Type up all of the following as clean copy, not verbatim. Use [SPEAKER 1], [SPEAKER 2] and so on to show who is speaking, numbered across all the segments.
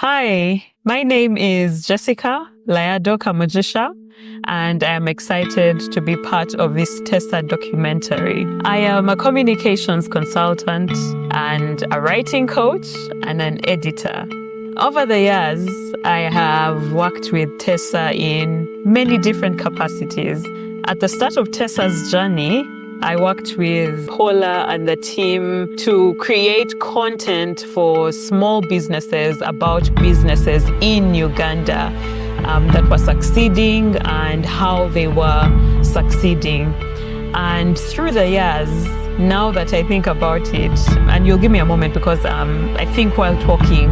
[SPEAKER 1] Hi, my name is Jessica Layado Kamugisha, and I am excited to be part of this Teesa documentary. I am a communications consultant and a writing coach and an editor. Over the years, I have worked with Teesa in many different capacities. At the start of Teesa's journey, I worked with Paula and the team to create content for small businesses about businesses in Uganda that were succeeding and how they were succeeding. And through the years, now that I think about it, and you'll give me a moment because I think while talking,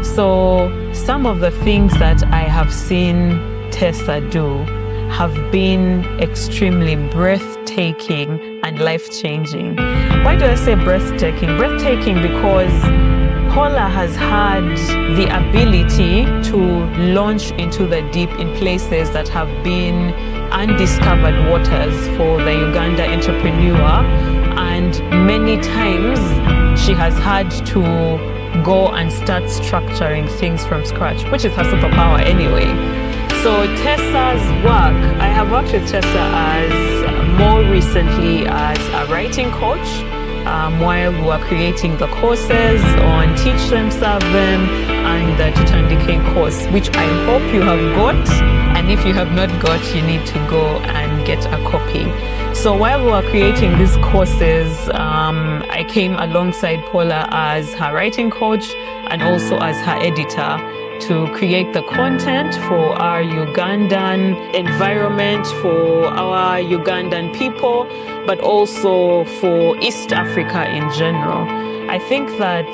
[SPEAKER 1] so some of the things that I have seen Teesa do have been extremely breathtaking and life-changing. Why do I say breathtaking? Breathtaking because Paula has had the ability to launch into the deep in places that have been undiscovered waters for the Uganda entrepreneur, and many times she has had to go and start structuring things from scratch, which is her superpower anyway. So Teesa's work, I have worked with Teesa as more recently as a writing coach while we were creating the courses on Teach Them, Serve Them and the Tutandike course, which I hope you have got. And if you have not got, you need to go and get a copy. So while we were creating these courses, I came alongside Paula as her writing coach and also as her editor to create the content for our Ugandan environment, for our Ugandan people, but also for East Africa in general. I think that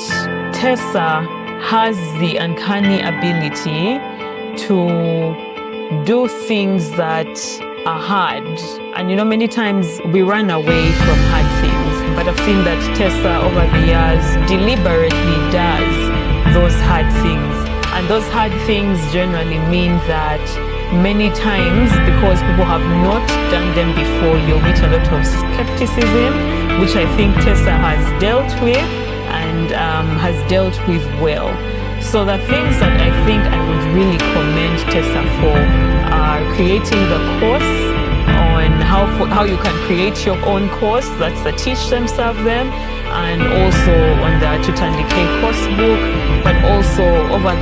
[SPEAKER 1] Teesa has the uncanny ability to do things that are hard. And many times we run away from hard things, but I've seen that Teesa over the years deliberately does those hard things. And those hard things generally mean that many times, because people have not done them before, you'll meet a lot of skepticism, which I think Teesa has dealt with and has dealt with well. So the things that I think I would really commend Teesa for are creating the course on how you can create your own course. That's the Teach Them, Serve Them, and also on the Tutandike course book, but also over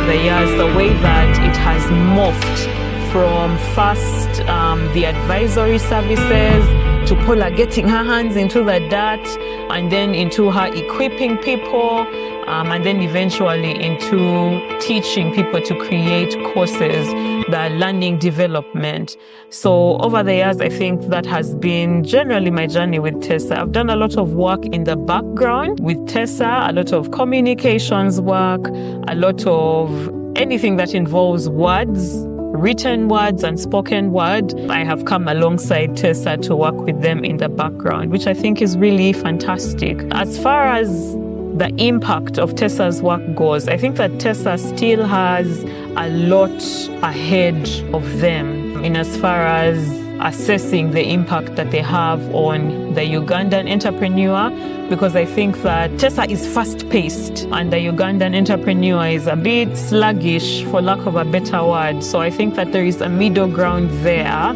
[SPEAKER 1] the years, the way that it has morphed from first the advisory services to Paula getting her hands into the dirt, and then into her equipping people, and then eventually into teaching people to create courses, the learning development. So over the years, I think that has been generally my journey with Teesa. I've done a lot of work in the background with Teesa, a lot of communications work, a lot of anything that involves words, written words and spoken word. I have come alongside Teesa to work with them in the background, which I think is really fantastic. As far as the impact of Teesa's work goes, I think that Teesa still has a lot ahead of them in as far as assessing the impact that they have on the Ugandan entrepreneur, because I think that Teesa is fast-paced and the Ugandan entrepreneur is a bit sluggish, for lack of a better word. So I think that there is a middle ground there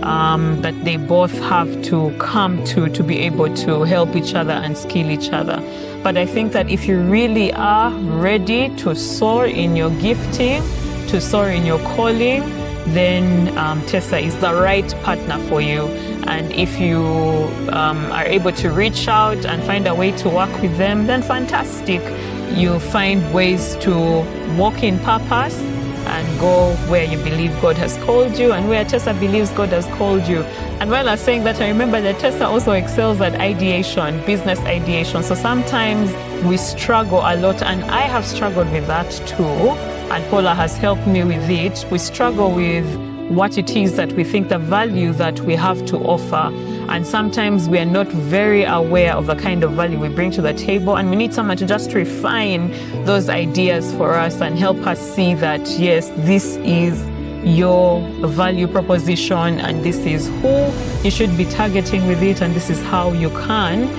[SPEAKER 1] that they both have to come to be able to help each other and skill each other. But I think that if you really are ready to soar in your gifting, to soar in your calling, then Teesa is the right partner for you. And if you are able to reach out and find a way to work with them, then fantastic. You find ways to walk in purpose and go where you believe God has called you and where Teesa believes God has called you. And while I was saying that, I remember that Teesa also excels at ideation, business ideation. So sometimes we struggle a lot, and I have struggled with that too. And Paula has helped me with it. We struggle with what it is that we think, the value that we have to offer. And sometimes we are not very aware of the kind of value we bring to the table. And we need someone to just refine those ideas for us and help us see that, yes, this is your value proposition and this is who you should be targeting with it, and this is how you can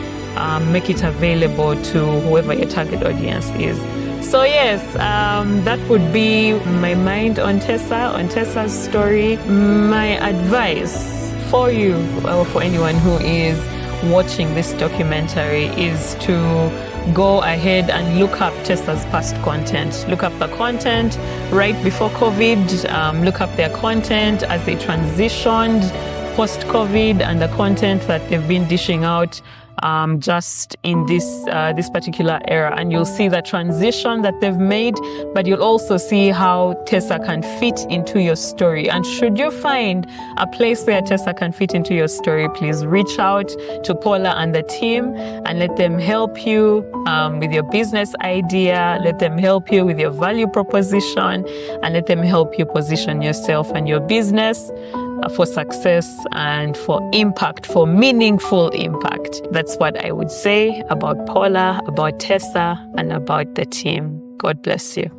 [SPEAKER 1] make it available to whoever your target audience is. So yes, that would be my mind on Teesa's story. My advice for you, or for anyone who is watching this documentary, is to go ahead and look up Teesa's past content. Look up the content right before COVID. Look up their content as they transitioned post-COVID, and the content that they've been dishing out just in this particular era, and you'll see the transition that they've made, but you'll also see how Teesa can fit into your story. And should you find a place where Teesa can fit into your story, please reach out to Paula and the team and let them help you with your business idea, let them help you with your value proposition, and let them help you position yourself and your business for success and for impact, for meaningful impact. That's what I would say about Paula, about Teesa, and about the team. God bless you.